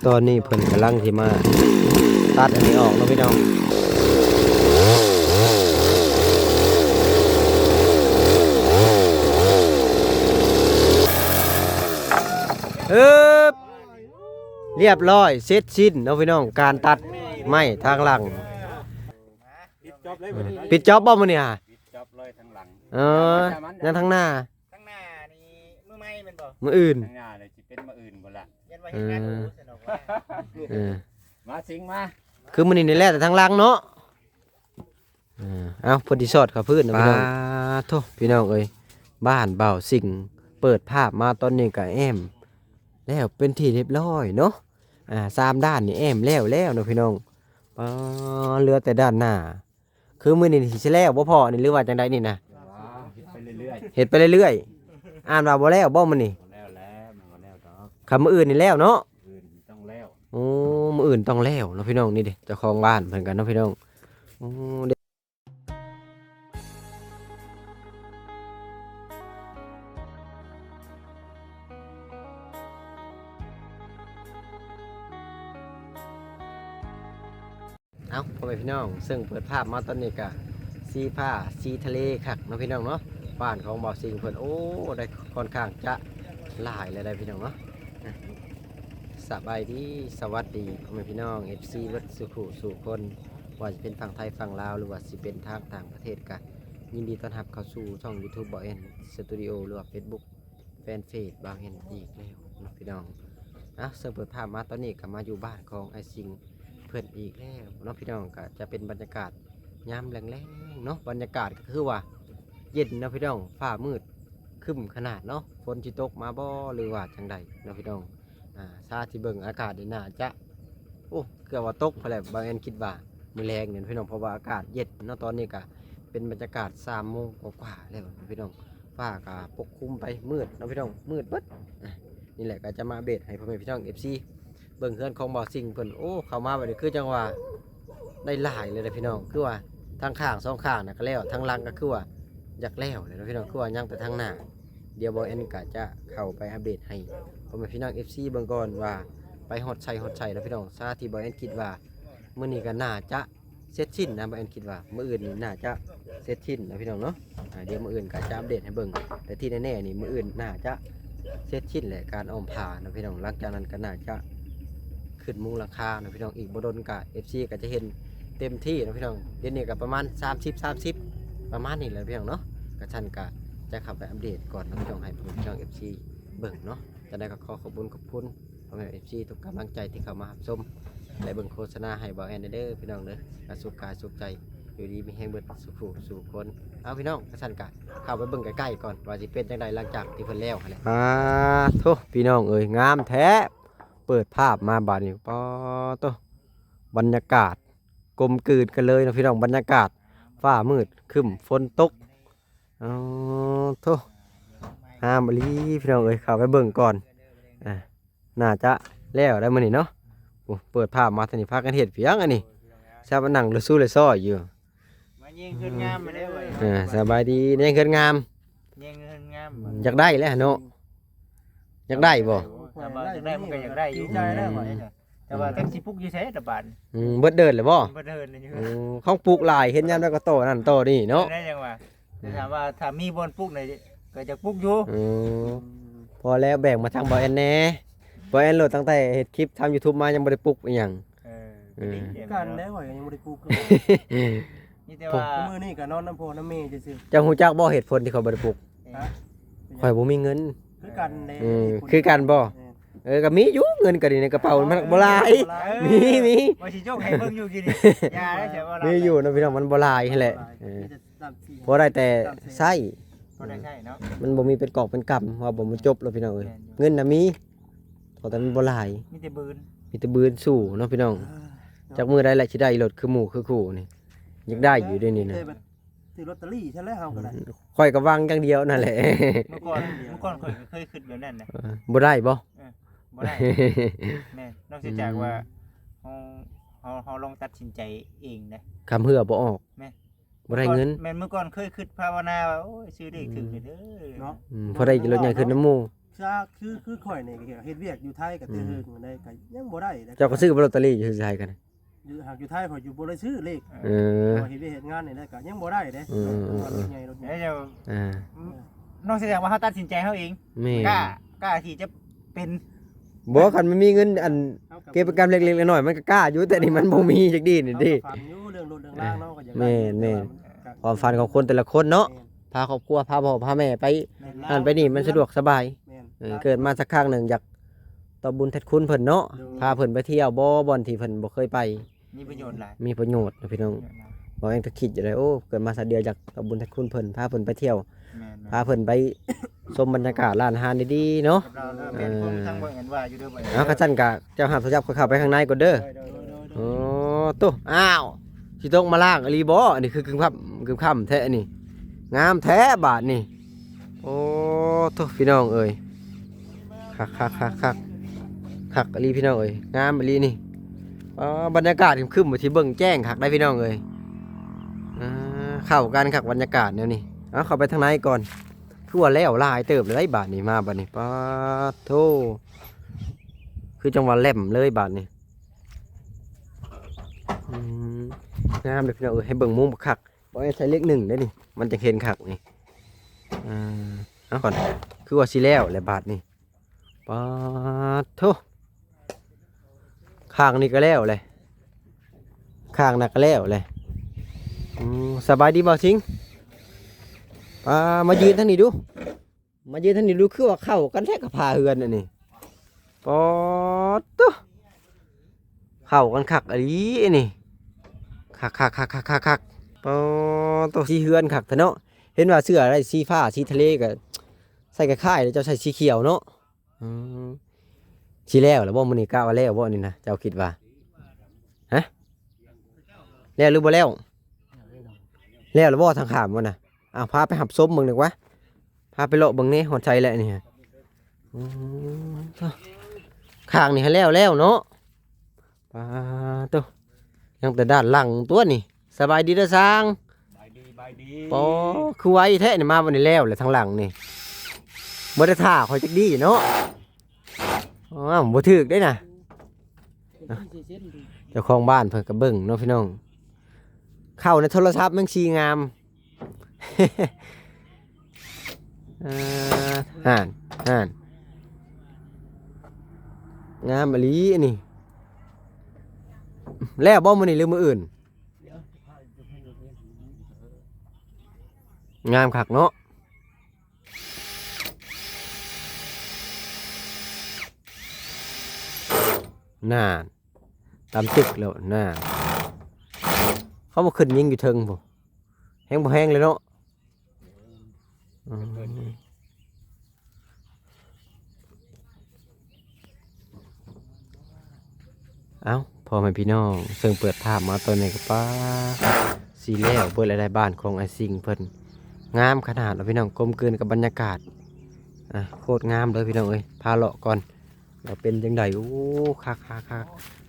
ตอนนี้เพิ่นกำลังสิมาตัดอันนี้ออกเนาะพี่น้องเรียบร้อยเสร็จสิ้นเนาะพี่น้องการตัดไม้ทางหลังปิดจ็อบบ่มื้อนี้ฮะปิดจ็อบเลยทางหลังนั่นทางหน้านี่มือไม้มันบ่มื้ออื่นทางหน้าเลยสิเป็นมื้ออื่นบ่ล่ะยันว่าเฮ็ดงานรู้สนุกว่ามาสิงมาคือมื้อนี้นี่แหละแต่ทางหลังเนาะเอาพอดีสอดกับพื้นนะพี่น้องโธ่พี่น้องเอ้ยบ้านเบาสิ่งเปิดภาพมาตอนนี้ก็แอมแล้วเป็นที่เรียบร้อยเนาะ3ด้านนี่แอมแล้วเนาะพี่น้องเหลือแต่ด้านหน้าคือมื้อนี้สิแล้วบ่พอนี่หรือว่าจังได๋นี่นะเฮ็ดไปเรื่อยๆอ่านว่าบ่แล้วบ่มื้อนี้แล้วมันบ่แล้วดอก คำมื้ออื่นนี่แล้วเนาะอื่นต้องแล้วโอ้มื้ออื่นต้องแล้วเนาะพี่น้องนี่เด้เจ้าของบ้านเพิ่นกันเนาะพี่น้องโอ้เอาพ่อแม่พี่น้องซึ่งเปิดภาพมาตอนนี้ก็สีผ้าสีทะเลคักเนาะพี่น้องเนาะบ้านของบ่าวสิงเพิ่นโอ้ได้ค่อนข้างจะหลายเลยได้พี่น้องเนาะสบายดีสวัสดีพ่อแม่พี่น้อง FC วัดสุขุสู่คนว่าจะเป็นฝั่งไทยฝั่งลาวหรือว่าสิเป็นทางต่างประเทศกันยินดีต้อนรับเข้าสู่ช่อง YouTube บ่าวเอ็นสตูดิโอหรือว่า Facebook แฟนเพจบ่าวเอ็นอีกแล้วเนาะพี่น้องซึ่งเปิดภาพมาตอนนี้ก็มาอยู่บ้านของไอ้สิงเพื่อนอีกแล้วเนาะพี่น้องก็จะเป็นบรรยากาศยามแรงๆเนาะบรรยากาศก็คือว่าเย็นเนาะพี่น้องฟ้ามืดครึ้มขนาดเนาะฝนจิตกมาบ่หรือว่าจังใดเนาะพี่น้องซาที่เบิ่งอากาศนี่น่าจะโอ้เกือบว่าตกพอแล้วบางแอนคิดว่ามื้อแรงเนี่ยพี่น้องเพราะว่าอากาศเย็นเนาะตอนนี้ก็เป็นบรรยากาศ3 โมงกว่าแล้วพี่น้องฟ้าก็ปกคลุมไปมืดเนาะพี่น้องมืดเบิดนี่แหละก็จะมาเบสให้พ่อแม่พี่น้อง FCเบิ่งเฮือนของบ่อสิ่งเพิ่นโอ้เข้ามาแบบนี้คือจังว่าได้หลายเลยนะพี่น้องคือว่าทางข้าง2ข้างน่ะก็แล้วทางหลังก็คือว่าอยากแล้วเลยนะพี่น้องคือว่ายังแต่ทางหน้าเดี๋ยวบ่แอนก็จะเข้าไปอัปเดตให้พ่อแม่พี่น้อง FC เบิ่งก่อนว่าไปฮอดใส่แล้วพี่น้องซาที่บ่แอนคิดว่ามื้อนี้ก็น่าจะเสร็จสิ้นนะบ่แอนคิดว่ามื้ออื่นนี่น่าจะเสร็จสิ้นนะพี่น้องเนาะเดี๋ยวมื้ออื่นก็จะอัปเดตให้เบิ่งแต่ที่แน่ๆนี่มื้ออื่นน่าจะเสร็จสิ้นแหละการอ้อมผ้านะพี่น้องหลังจากนั้นก็น่าจะขึ้นมุงราคานะพี่น้องอีกบ่ดนกะ FC ก็จะเห็นเต็มที่นะพี่น้องเดี๋ยวนี้ก็ประมาณ30ประมาณนี้แหละพี่น้องเนาะก็ฉันก็จะเข้าไปอัปเดตก่อนนะพี่น้องให้พี่น้อง FC เบิ่งเนาะจะได้ก็ขอขอบคุณพ่อแม่ FC ทุกกำลังใจที่เข้ามารับชมและเบิ่งโฆษณาให้บ่าวแอนเด้อพี่น้องเด้อสุขกายสุขใจอยู่ดีมีแห่งเบิดสู่คนเอาพี่น้องก็ฉันก็เข้าไปเบิ่งใกล้ๆก่อนว่าสิเป็นจังไดหลังจากที่เพิ่นแล้วหั่นแหละโธ่พี่น้องเอ้ยงามแท้เปิดภาพมาบาดนี้ปอโตบรรยากาศกลมกลืนกันเลยนะพี่น้องบรรยากาศฟ้ามืดครึ้มฝนตกโธ่ห้ามบลีพี่น้องเอ้ยเข้าไปเบิ่งก่อนน่าจะแล้วได้มื้อนี้เนาะเปิดภาพมาทางนี้พากันเฮ็ดเพียงอันนี้ชาวบ้านนั่งเลยสู้เลยซ้ออยู่มายิงขึ้นงามมาได้เว้ยสบายดียิงขึ้นงามยิงขึ้นงามอยากได้แล้วเนาะอยากได้บ่อยากได้มันก็อยากได้อยู่ใจแล้วบ่แต่ว่าจักสิปลุกอยู่ไสตะบานเบิดเดินเลยบ่เบิดเดินอยู่ของปลูกหลายเห็นยามแล้วก็โตนั่นโตนี่เนาะได้จังว่าถามว่าถ้ามีบ่อนปลูกนี่ก็จะปลูกอยู่พอแล้วแบ่งมาทางบ่แอนแน่บ่แอนโหลดตั้งแต่เฮ็ดคลิปทำ YouTube มายังบ่ได้ปลูกอีหยังกันแล้วยังบ่ได้ปลูกนี่แต่ว่ามื้อนี้ก็นอนน้ำพ่อน้ำแม่ซื่อๆจังฮู้จักบ่เหตุผลที่เขาบ่ได้ปลูกข่อยบ่มีเงินคือกันเด้คือกันบ่ก็มีอยู่เงินก็ดีในกระเป๋ามันบ่หลายมีว่าสิโจกให้เบิ่งอยู่กินยาได้แต่ว่ามีอยู่นะพี่น้องมันบ่หลายนั่นแหละบ่ได้แต่ใช้บ่ได้ใช้เนาะมันบ่มีเป็นกอกเป็นกำว่าบ่มันจบแล้วพี่น้องเอ้ยเงินน่ะมีแต่มันบ่หลายมีแต่บืนสู้เนาะพี่น้องจากมื้อใดแหละสิได้รถคือหมู่คือคู่นี่อยากได้อยู่ด้วยนี่นะซื้อลอตเตอรี่ใช่แล้วเฮาก็ได้ข่อยก็วางอย่างเดียวนั่นแหละเมื่อก่อนข่อยเคยคิดแบบนั้นนะบ่ได้บ่ได้แม่นอกจากว่าเฮาลองตัดสินใจเองนะคำเหือบ่ออกแม่บ่ได้เงินแม่นเมื่อก่อนเคยคิดภาวนาว่าโอ้ยซื้อเลขถึงเด้อเนาะพอได้รถใหญ่ขึ้นน้ำหมู่ คือข่อยนี่ก็เฮ็ดเวียกอยู่ไทยก็แต่เฮิงได้ก็ยังบ่ได้นะ เจ้าก็ซื้อลอตเตอรี่อยู่ไสกัน อยู่หากอยู่ไทยข่อยอยู่บ่ได้ซื้อเลข เออ ข่อยเฮ็ดเวียกเฮ็ดงานนี่ได้ก็ยังบ่ได้เด้รถใหญ่รถใหญ่ เดี๋ยว อ่า น้องแสดงว่าเขาตัดสินใจเขาเอง แม่ กล้าที่จะเป็น บ่คันมันมีเงินอันเก็บประกันเล็กๆน้อยๆมันก็กล้าอยู่แต่นี่มันบ่มีจักดีนี่ดิ ฝันอยู่เรื่องรถเรื่องล่างเนาะก็อยาก แม่น ความฝันของคนแต่ละคนเนาะพาครอบครัวพาพ่อพาแม่ไปนั่นไปนี่มันสะดวกสบาย เกิดมาสักครั้งหนึ่งอยากตอบบุญแทนคุณเพิ่นเนาะพาเพิ่นไปเที่ยวบ่อนที่เพิ่นบ่เคยไป มีประโยชน์หลาย มีประโยชน์นะพี่น้องบ่เองก็คิดอยู่เลยโอ้เกิดมาสักเดียวอยากตอบบุญแทนคุณเพิ่นพาเพิ่นไปเที่ยว แม่น พาเพิ่นไปชมบรรยากาศร้านอาหารดีๆเนาะ เราเป็นคนทางเบิ่งกันว่าอยู่เด้อบ่ เอากระชั้นกะเจ้าหาบโทรศัพท์เข้าไปข้างในก่อนเด้อโอ้ตุ๊อ้าวสิต้องมาล้างอลีบ่อันนี้คือกึ่งค่ำแท้อันนี้งามแท้บาดนี่โอ้ตุ๊พี่น้องเอ้ยคักอลีพี่น้องเอ้ยงามอลีนี่บรรยากาศครึ้มๆที่เบิ่งแจ้งคักได้พี่น้องเอ้ยเข้ากันคักบรรยากาศแนวนี้เอาเข้าไปทางในก่อนคือว่าแล้วหลายเติบเลยบาดนี้มาบาดนี้ปาโธคือจังหวะแหลมเลยบาดนี้งามเลยพี่น้องเอ้ยให้เบิ่งมุมคักบ่ให้ใช้เลข1ได้นี่มันจะเห็นคักนี่เอาก่อนคือว่าสิแล้วแหละบาดนี้ปาโธข้างนี้ก็แล้วเลยข้างนั้นก็แล้วเลยสบายดีบ่สิงมายืนท่านนี้ดูคือว่าเข้ากันแท้กับพาเฮือนนี่ปอดตุ๊เข้ากันคักอันนี้นี่คักปอดตัวสีเฮือนคักเถอะเนาะเห็นว่าเสื้ออะไรสีฟ้าสีทะเลก็ใส่กับค่ายแล้วเจ้าใส่สีเขียวเนาะสีแล้วหรือบ่มื้อนี้กะว่าแล้วบ่นี่นะเจ้าคิดว่าฮะแล้วหรือบ่แล้วหรือบ่ทางขามบ่น่ะพาไปหับซบมึงหนึ่งวะพาไปเลาะบึงนี่หอนใจแหละนี่ข้างนี่ให้แล้วเนาะปาตัวยังแต่ด้านหลังตัวนี่สบายดีเด้อสร้าง บายดี ปอคือไว้แท้นี่มาวันนี้แล้วเลยทางหลังนี่บ่ได้ท่าคอยจักดีเนาะบ่ถึกได้น่ะเจ้าของบ้านเพิ่นก็เบิ่งเนาะพี่น้องเข้าในโทรศัพท์มันชีงามห่านงามอลีนี่แล้วบ่มื้อนี้หรือมื้ออื่นงามคักเนาะน่าตามตึกแล้วน่าเขาบ่ขึ้นยิงอยู่เทิงบ่แห้งบ่แห้งเลยเนาะเอ้าพอแม่พี่น้องซึ่งเปิดภาพมาตัวนี้ก็ป้าสีแล้วเปิดอะไรบ้านของไอ้สิงเพิ่นงามขนาดแล้วพี่น้องกลมกลืนกับบรรยากาศโคตรงามเลยพี่น้องเอ้ยพาเลาะก่อนเราเป็นจังไดโอ้คัก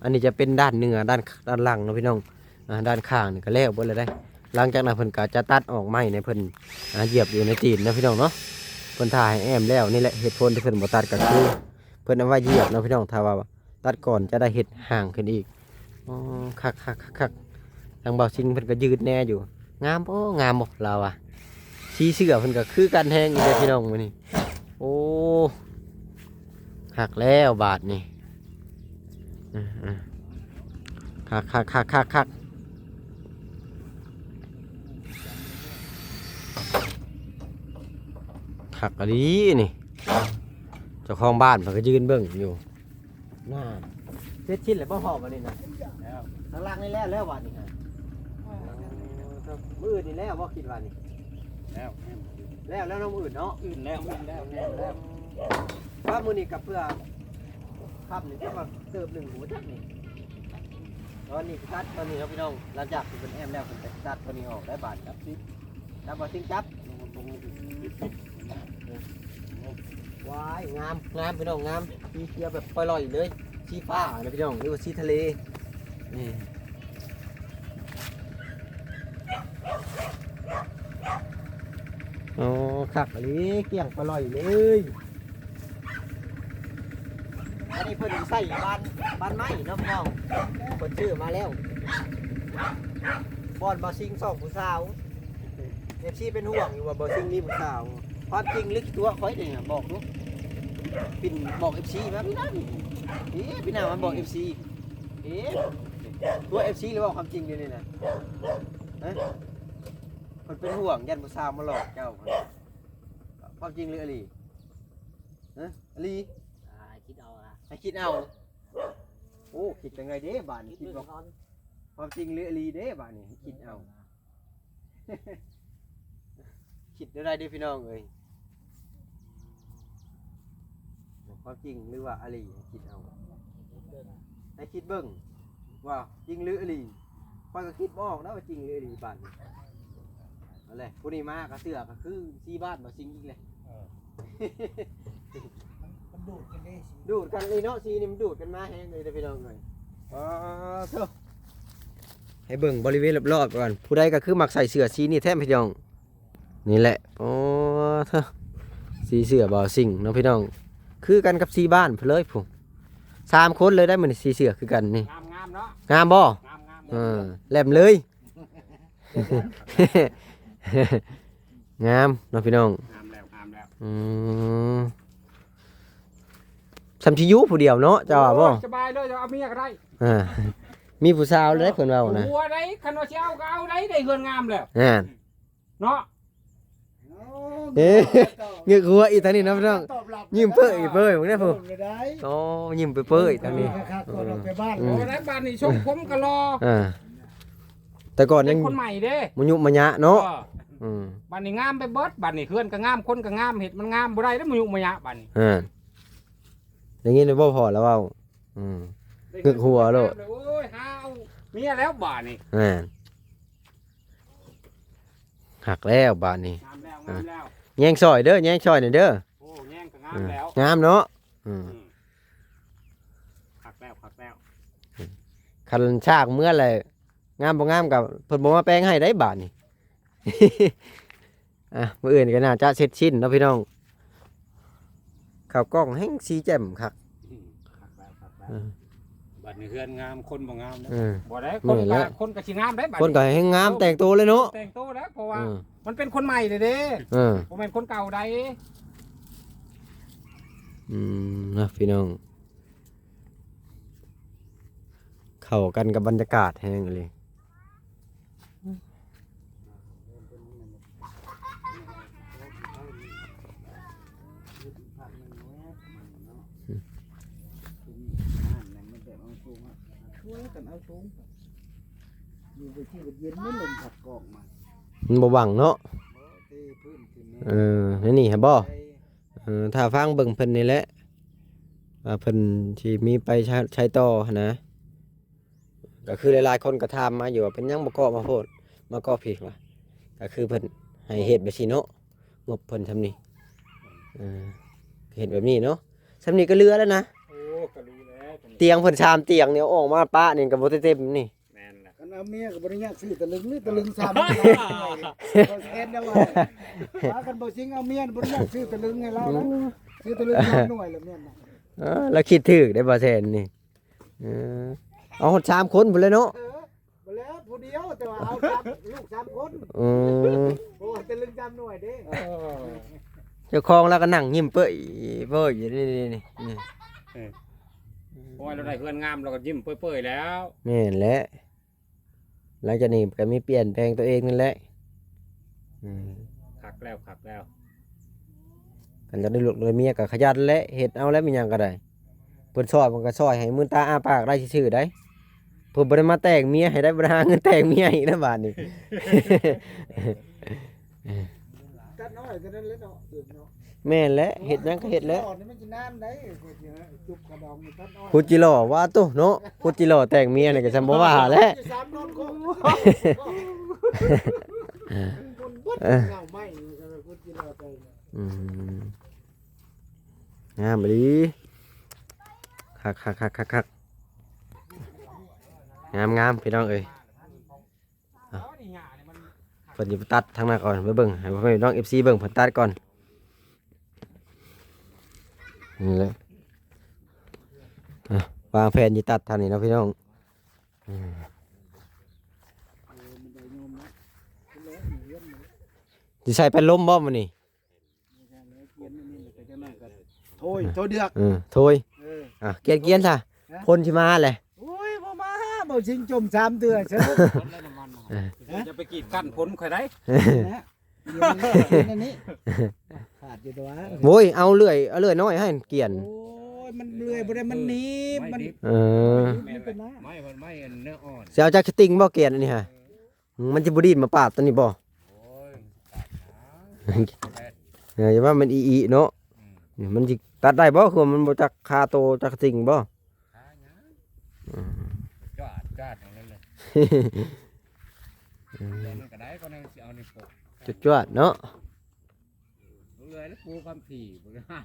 อันนี้จะเป็นด้านเหนือด้านหลังเนาะพี่น้องด้านข้างนี่ก็แล้วเบิดเลยได้หลังจากนั้นเพิ่นก็จะตัดออกไม้ในเพิ่นเหยียบอยู่ในตีนนะพี่น้องเนาะเพิ่นถ่ายให้แอมแล้วนี่แหละเหตุผลที่เพิ่นบ่ตัดก็คือเพิ่นเอาไว้เหยียบนะพี่น้องถ้าว่าตัดก่อนจะได้เห็ดห่างขึ้นอีกคักทางเบาซิงเพิ่นก็ยืดแน่อยู่งามบ่เราสีเสื้อเพิ่นก็คือกันแห้งอยู่เด้อพี่น้องมื้อนี้โอ้คักแล้วบาทนี่คักคักอันนี้นี่เจ้าของบ้านเพิ่นก็ยืนเบิ่งอยู่น่าเสร็จชิ้นแล้วบ่หอบวันนี้นะทางล่างนี่แล้ววันนี้ฮะมือนี่แล้วบ่คิดว่านี่แล้วน้องอื่นเนาะอื่นแล้วว่ามือนี่กับเพื่อภาพนี่ก็มาเติม1หัวจักนี่ตอนนี้ตัดตอนนี้ครับพี่น้องหลังจากที่เป็นแอมแล้วผมจะตัดตัวนี้ออกได้บาทครับจับบ่ทิ้งจับว้ายงามพี่น้องงามสีเขียวแบบปล่อยๆเลยสีฟ้านะพี่น้องหรือว่าสีทะเลนี่โอ้คักเลยเกี่ยงปล่อยเลย เพิ่นใส่บ้านไม้เนาะพี่น้องเพิ่นชื่อมาแล้วบอนบ่ซิง2ผู้สาว FC เป็นห่วงอยู่ว่าบ่ซิงมีผู้สาวความจริงลึกตัวข่อยนี่บอกดูปิ่นบอก FC มาพี่น้าพี่น้ามันบอก FC ตัว FC หรือว่าความจริงเดี๋ยวนี้นะฮะมันเป็นห่วงยันผู้สาวมาหลอกเจ้าความจริงหรืออะไรฮะอะไรคิดเอาให้คิดเอาโอ้คิดยังไงเด้บ้านนี้คิดบอกความจริงหรืออะไรเด้บ้านนี้ให้คิดเอา คิดได้เด้พี่น้องเอ้ยความจริงหรือว่าอะไรให้คิดเอาให้คิดเบิ่งว่าจริงหรืออะไรพอยก็คิดบ่ออกนะว่าจริงหรืออะไรบ้านนี้เอาเลยผู้นี้มาก็เสือก็คือซีบ้านบ่ซิงอีกเลย มันดูดกันได้สิ ดูดกันเลยเนาะซีนี่มันดูดกันมาแฮงเลยเด้อพี่น้องเอ้ยเถอะให้เบิ่งบริเวณรอบๆก่อนผู้ใดก็คือมักใส่เสื้อสีนี่แท้พี่น้องนี่แหละเถอะสีเสื้อบ่สิ่งเนาะพี่น้องคือกันกับสีบ้านเพิ่นเลยพุ่น3คนเลยได้มื้อนี้สีเสื้อคือกันนี่ งามเนาะ งามบ่ งาม แหลมเลย งามเนาะพี่น้อง งามแล้วสำชิอยุผู้เดียวเนาะเจ้าว่าบ่ สบายเลยจะเอาเมียก็ได้ มีผู้สาวเลยเพิ่นเว้านะ หัวได้คันว่าสิเอาก็เอาได้เฮือนงามแล้ว นั่น เนาะ เอ๊ะเงือกหัวอีกทางนี้เนาะพี่น้องยิ้มเป้ยเป้ยมึงได้ผู้โอ้ยิ้มเป้ยทางนี้ ก่อนออกไปบ้าน โอ้ได้บ้านนี่ชมผมก็รอ แต่ก่อน เป็ ยั น ง คนใหม่เด้ มยุมะยะเนาะอืม บ้านนี่งามไปเบิดบ้านนี่เฮือนก็งามคนก็งามเห็ดมันงามบ่ได้แล้วมันยุมายะบ้านนี่ อย่างงี้เลยบ่พอแล้วเว้าเงือกหัวโลด โอ้ยหาเอาเมียแล้วบ้านนี่ หักแล้วบาดนี้ งามแล้ว แย่งซอยเด้อแย่งซอยหน่อยเด้อ โอ้แย่งก็งามแล้ว งามเนาะ หักแล้ว คันชากเมื่อไรงามบ่งามกับเพิ่นบ่มาแปลงให้ได้บาทนี่ มื้ออื่นก็น่าจะเสร็จสิ้นเนาะพี่น้องข้าวกล้องแห้งสีแจ่มคัก บ้านนี่เฮือนงามคนบ่งามนะ อือ บ่ได้ เหนื่อยแล้ว คนก็สิงามได้บ้าน คนก็แห้งงามแต่งตัวเลยเนาะ แต่งตัวแล้วเพราะว่า อือ มันเป็นคนใหม่เด้เด้ อือ บ่แม่นคนเก่าใด นะพี่น้องเข้ากันกับบรรยากาศแห้งเลยมันบ่หวังเนาะนี่ฮะบ่ถ้าฟังเบิ่งเพิ่นนี่แหละเพิ่นที่มีไปใช้ต่อนะก็คือหลายๆคนก็ถามมาอยู่ว่าเป็นหยังบ่ก่อมาโพดมาก่อผิดว่าก็คือเพิ่นให้เฮ็ดแบบนี้เนาะงบเพิ่นทำนี่เฮ็ดแบบนี้เนาะซำนี้ก็เหลือแล้วนะ โอ้ก็รู้แล้ว เตียงเพิ่นชามเตียงเนี่ยออกมาปะนี่ก็บ่เต็มนี่ แม่นล่ะ กันเอาเมียกับบริญญาซื้อตะลึงหรือตะลึงซ้ำบ่แซ่นแล้วว่าหากันบ่ซิงเอาเมียบริญญาซื้อตะลึงให้เรานะซื้อตะลึงหน่วยแล้วแม่นน่ะ แล้วคิดถึกได้บ่แซ่นนี่เอาฮอด3คนพุ่นเลยเนาะ บ่แล้วผู้เดียวแต่ว่าเอาลูก3คน โอ้ตะลึงซ้ำหน่วยเด้ เจ้าของแล้วก็นั่งยิ้มเป้ยอยู่นี่ โอ้ยเราได้เฮือนงามเราก็ยิ้มเปื่อยๆแล้ว แม่นแหละหลังจากนี้ก็มีเปลี่ยนแปลงตัวเองนั่นแหละคักแล้ว กันจะได้ลูกได้เมียก็ขยันและเฮ็ดเอาแล้วมีหยังก็ได้เพิ่นซอยมันก็ซอยให้มื้อตาอ้าปากได้ซื่อๆได้เพิ่นบ่ได้มาแต่งเมียให้ได้บ่ได้หาเงินแต่งเมียอีกนะบาดนี้ ตัดน้อยก็นั้นแหละเนาะเนาะ แม่นแหละเฮ็ดหยังก็เฮ็ดแล้ว นี่มันสินานได้จุบกระดองนี่ตัดน้อย คุจิโร่ว่าตุเนาะคุจิโร่แต่งเมียนี่ก็ซำบ่ว่าแหละ สามนอนก็คนบดเงาไหม้คนกินเอาไป งามดีคักงามพี่น้องเอ้ยเพิ่นสิไปตัดทางหน้าก่อนไปเบิ่งให้พี่น้อง FC เบิ่งเพิ่นตัดก่อนนี่แหละ วางแผนสิตัดทางนี้เนาะพี่น้องสิใส่เป็นลมบ่มื้อนี้ โถยโถเดือก โถยเกียนซะพ่นสิมาแหละ โอ้ยบ่มาบ่ชิงจม3เดือนเด้อ คนได้น้ำมันจะไปกีดกั้นพ้นใครได้ นะอันนี้ขาดอยู่ตัว โว้ยเอาเลื่อยน้อยให้เกียน โอ้ยมันเลื่อยบ่ได้มันหนีบมัน ไม่เป็นไม่เนื้ออ่อน สิเอาจักสติงบ่เกียนอันนี้ฮะมันจะบ่ดีดมาปาดตัวนี้บ่อย่าว่ามันอีเนาะมันสิตัดได้บ่คือมันบ่จักคาโตจักสติงบ่ จาดอย่างนั้นเลยก็ได้ก็นั่งเอาในปก จวดๆเนาะ เลยแล้วปูความถี่บริหาร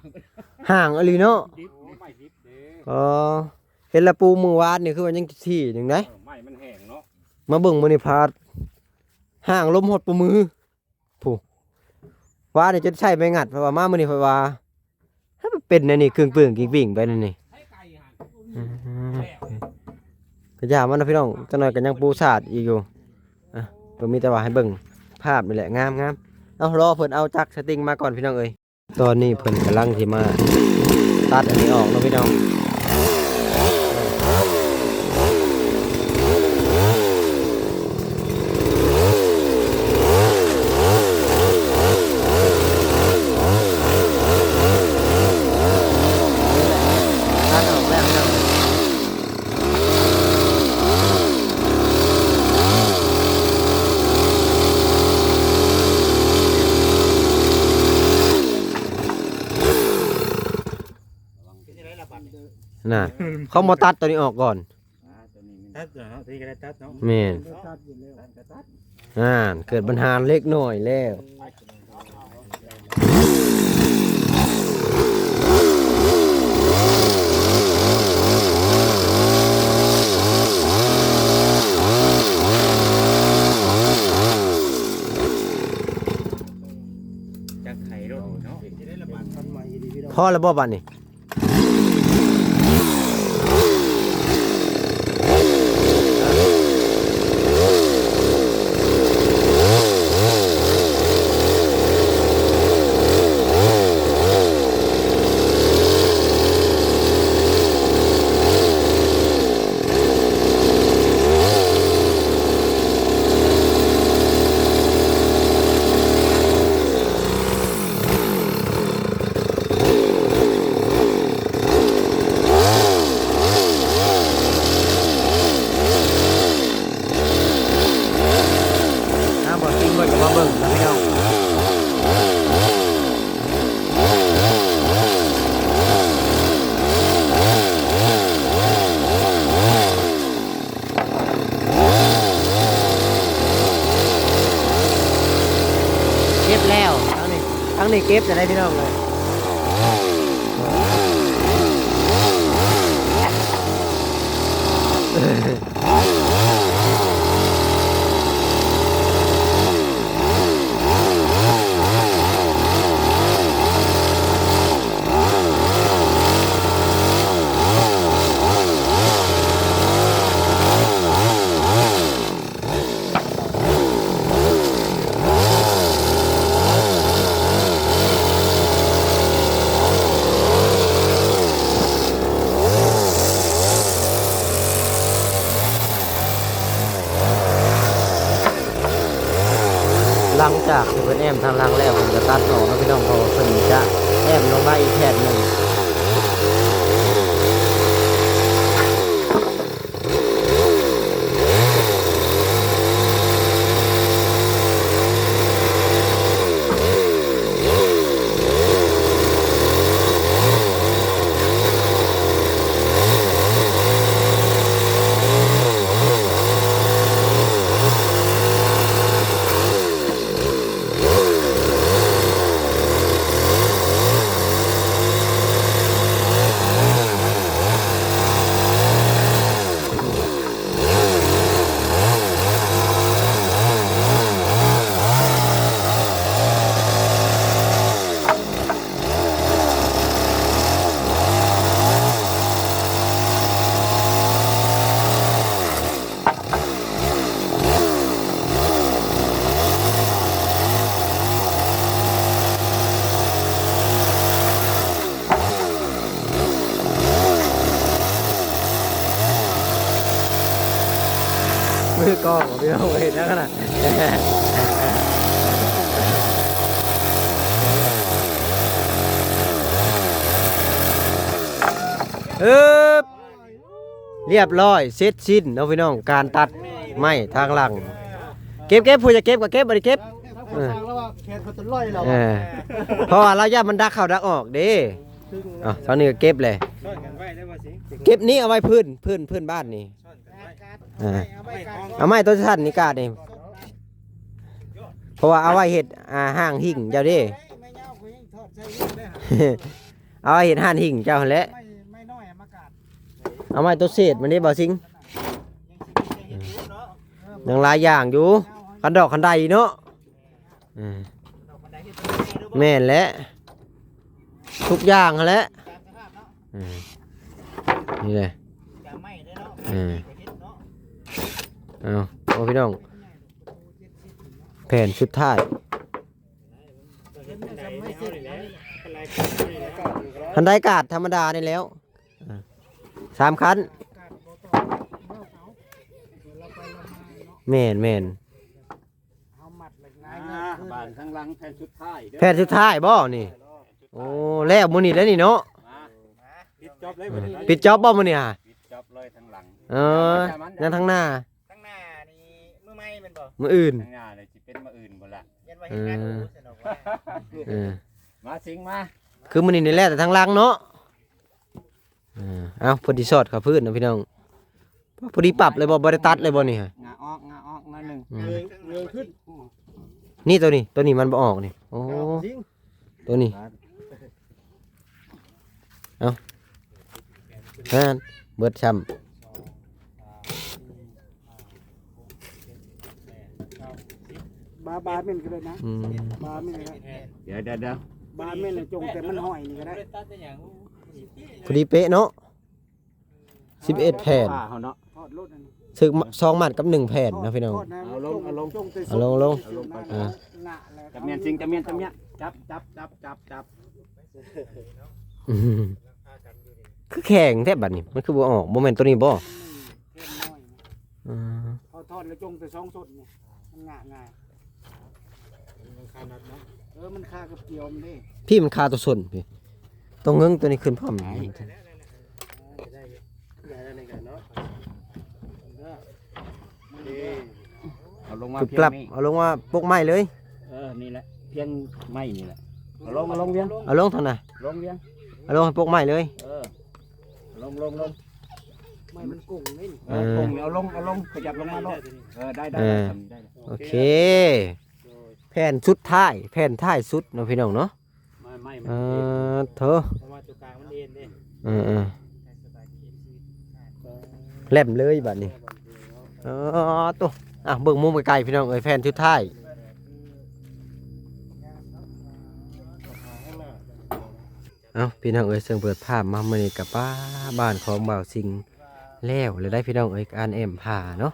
ห่างอหลีเนาะ ดิบไม่ดิบเด้ เห็นละปูมือวาดนี่คือมันยังที่หนึงได้ ไม่มันแห้งเนาะ มาเบิ่งมื้อนี้พาดห่างลมหดปูมือผู้วาดนี่จะใช้ไปงัดเพราะว่ามามื้อนี้เพราะว่าถ้ามันเป็นอันนี่เครื่องเปลืองกิ่งๆไปนั่นนี่ ให้ไก่หัน ก็อย่ามันนะพี่น้องจังหน่อยก็ยังปูสาดอีกอยู่ก็มีแต่ว่าให้เบิ่งภาพนี่แหละงามเอารอเพิ่นเอาจักสติงมาก่อนพี่น้องเอ้ยตอนนี้เพิ่นกำลังสิมาตัดอันนี้ออกเนาะพี่น้องตัดออกแล้วพี่น้องน่ะเขามาตัดตัวนี้ออกก่อน ตัดเนาะที่ก็ได้ตัดเนาะ แม่น ตัดอยู่แล้ว เกิดปัญหาเล็กน้อยแล้วจักไข่รถเนาะ จะได้ระบาดทันใหม่ดีพี่น้อง พ่อแล้วบ่บัดนี่บ่จริงเบิ่งก็มาเบิ่งนะพี่น้องเก็บแล้วทั้งนี้เก็บจะได้พี่น้องเลยหลังจากที่เพิ่นแอมทางหลังแล้วผมจะตัดออกนะพี่น้องเพราะว่าเพิ่นจะแอมลงมาอีกแผ่นหนึง มือกองพี่น้องเห็นแล้วนะเรียบร้อยเสร็จสิ้นเนาะพี่น้องการตัดไม้ทางหลังเก็บผู้จะเก็บก็เก็บบ่ได้เก็บ แล้วว่าแขนเขาต้นร้อยเรา เพราะว่าเราย่ามันดักเข้าดักออกเด้เท่านี้ก็เก็บเลย ซ่อนกันไว้ได้บ่สิ เก็บนี้เอาไว้พื้นบ้านนี่ ซ่อนกันไว้ เอาไม้ต้นสั้นนี่กาดนี่เพราะว่าเอาไว้เห็ดห้างหิ่งเจ้าเด้ ไม่เงาเขายังทอดใส่ได้ เอาไว้เห็ดห้างหิ่งเจ้าหั่นแหละ ไม่น้อยมากาด เอาไม้ต้นเศษมันได้บ่สิงยังหลายอย่างอยู่คันดอกคันใดเนาะแม่นแหละทุกอย่างหั่นแหละนี่แหละเอาพี่น้องแผ่นสุดท้ายคันไดกาดธรรมดานี่แล้ว3 คันแม่น บานข้างหลังแผ่นสุดท้าย แผ่นสุดท้ายบ่นี่โอ้แล้วมื้อนี้แล้วนี่เนาะ ปิดจอบเลยบัดนี้ ปิดจ็อบบ่มื้อนี้ฮะ ปิดจอบเลยทางหลัง นั่นทางหน้า ข้างหน้านี่มือไม้เป็นบ่ มื้ออื่น ทางหน้าเลยสิเป็นมาอื่นบ่ล่ะ ยันว่าเฮ็ดงานรู้สนุกว่า มาสิงมา คือมื้อนี้นี่แหละแต่ทางหลังเนาะเอาพอดีสอดเข้าพื้นนะพี่น้องพอดีปรับเลยบ่ได้ตัดเลยบ่นี่ฮะ งาออกหน่อยหนึง เงยขึ้น นี่ตัวนี้มันบ่ออกนี่โอ้ตัวนี้เอานั่นเบิดช้ำ บาเม่นก็ได้นะบาเม่นก็ได้ เดี๋ยว บาเม่นจงแต่มันห้อยนี่ก็ได้ พอดีเป๊ะเนาะ11 แผ่น ผ้าเฮาเนาะ ทอดรถอันนี้ ซึ่ง2 มัดกับ 1 แผ่นนะพี่น้อง เอาลง เอาลง จะเมียนสิงจะเมียนจับคือแข็งแทบบัดนี้มันคือบ่ออกบ่แม่นตัวนี้บ่ พอทอดแล้วจงแต่2สดเนี่ยมันง่ายมันคากับเกี่ยวมันเด้ พี่มันคาตัวส่วนพี่ต้องเงิ้งตัวนี้ขึ้นพร้อม เอาลงมา คือก เพีย ลั ง บ นี้ เอาลงมาปกไม้เลย นี่แหละเพียงไม้นี่แหละเอาลงเวียง เอาลงเท่าน่ะ ลงเวียง เอาลงให้ปกไม้เลย ลง ไม่มันกุ้งนี่ เอาลงขยับลงมาลงได้ โอเคแผ่นสุดท้ายแผ่นท้ายสุดเนาะพี่น้องเนาะไม่เถอะ มาตัวกลางมันเอ็นเด้ แหลมเลยบัดนี้ตัวเบิ่งมุมไกลๆพี่น้องเอ้ยแผ่นสุดท้ายพี่น้องเอ้ยเสียงเปิดภาพมามื้อนี้กับบ้านของบ่าวสิงแล้วเลยได้พี่น้องเอ้ยการแอมผ่าเนาะ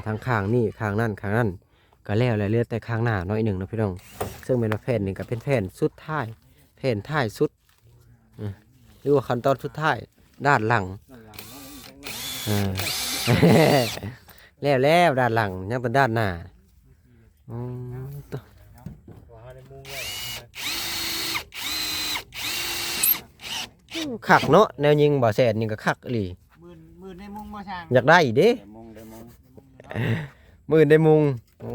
ทางข้างนี่ข้างนั่นก็แล้วเหลือแต่ข้างหน้าน้อยหนึ่งนะพี่น้องซึ่งเป็นแผ่นหนึ่งก็เป็นแผ่นสุดท้ายแผ่นท้ายสุดหรือว่าขั้นตอนสุดท้ายด้านหลังแล้วด้านหลังยังเป็นด้านหน้าขักเนาะแนวยิงบ่อแสนนี่ก็ขักอีหลี มือในมุงบ่ช่าง อยากได้เด้มื่นได้มุงโอ้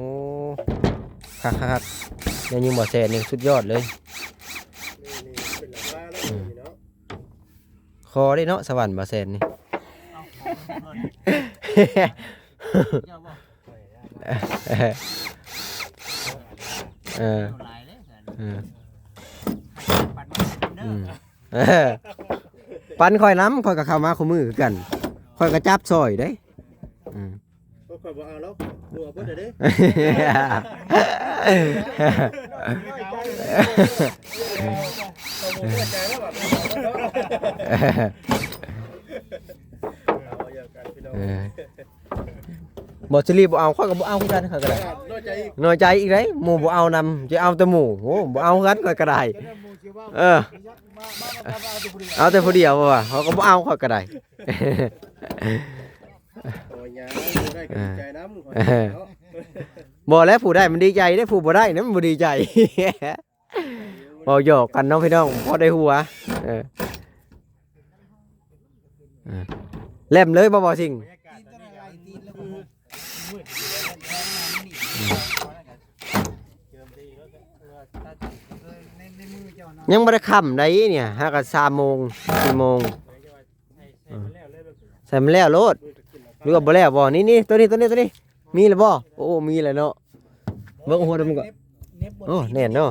คักแนวยิงบ่อแสนนี่สุดยอดเลยคอได้เนาะสวรรค์บ่อแสนนี่ปันคอยน้ำคอยกับเข้ามาคู่มือกันคอยกระจับซอยได้ก็ค่อยบ่เอาแล้วหัวเพิ่นเด้บ่สิรีบ่เอาข้อยก็บ่เอาคือกันข้อยก็ได้น้อยใจอีกเด้หมู่บ่เอานำจะเอาแต่หมู่โอ้บ่เอากันข้อยก็ได้เอาแต่ผู้เดียวว่ะเขาก็บ่เอาข้อยก็ได้ โอ้ยยาได้ ก็ดีใจน้ำ เออ บ่แล้วผู้ได้มันดีใจได้ผู้บ่ได้นะมันบ่ดีใจ บ่หยอกกันเน้องพี่น้องพอได้หัวเออเล่มเลยบ่สิ่ง ยังบ่ได้ค่ำได้เนี่ยหาก็3 โมง 4 โมงใส่มันแล้วโลดหรือว่าบ่แล้วบ่นี่ตัวนี้มีแล้วบ่โอ้มีแล้วเนาะเบิ่งหัวดมันก่อนโอ้แน่นเนาะ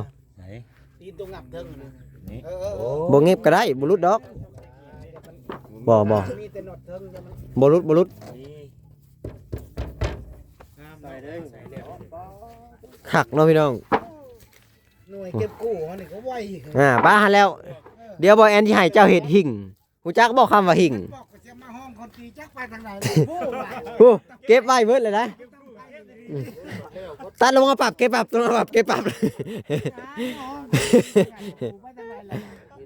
ตีนตรงงับเทิงนี่ บ่เงียบก็ได้บ่หลุดดอกบ่ มีแต่หนอดเทิงจะมัน บ่หลุดคักเนาะพี่น้อง หน่วยเก็บกู้เขานี่ก็ไว ป้าหันแล้ว เดี๋ยวบ่แอนสิให้เจ้าเฮ็ดหิ่งฮู้จักบ่คำว่าหิ่ง บอกว่าจะมาห้องคนตีจักไปทางไหนโอ้ว่ะ โอ้เก็บไว้เบิดเลยนะตัดลงมาปรับเก็บปรับลงมาปรับเก็บปรับ ไปทางไหนล่ะ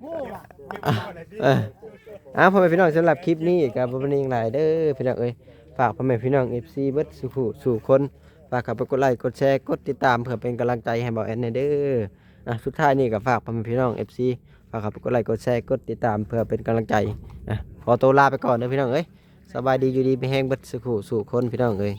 โอ้ว่ะ พ่อแม่พี่น้องสำหรับคลิปนี้ก็บ่เป็นหลายเด้อพี่น้องเอ้ยฝากพ่อแม่พี่น้อง FC เบิดสู่คนฝากเข้าไปกดไลค์กดแชร์กดติดตามเพื่อเป็นกำลังใจให้เบาแอนเด้อสุดท้ายนี่ก็ฝากพ่อแม่พี่น้อง FC ฝากเข้าไปกดไลค์กดแชร์กดติดตามเพื่อเป็นกำลังใจขอตัวลาไปก่อนเด้อพี่น้องเอ้ยสบายดีอยู่ดีไปแห้งเบิดสู่คนพี่น้องเอ้ย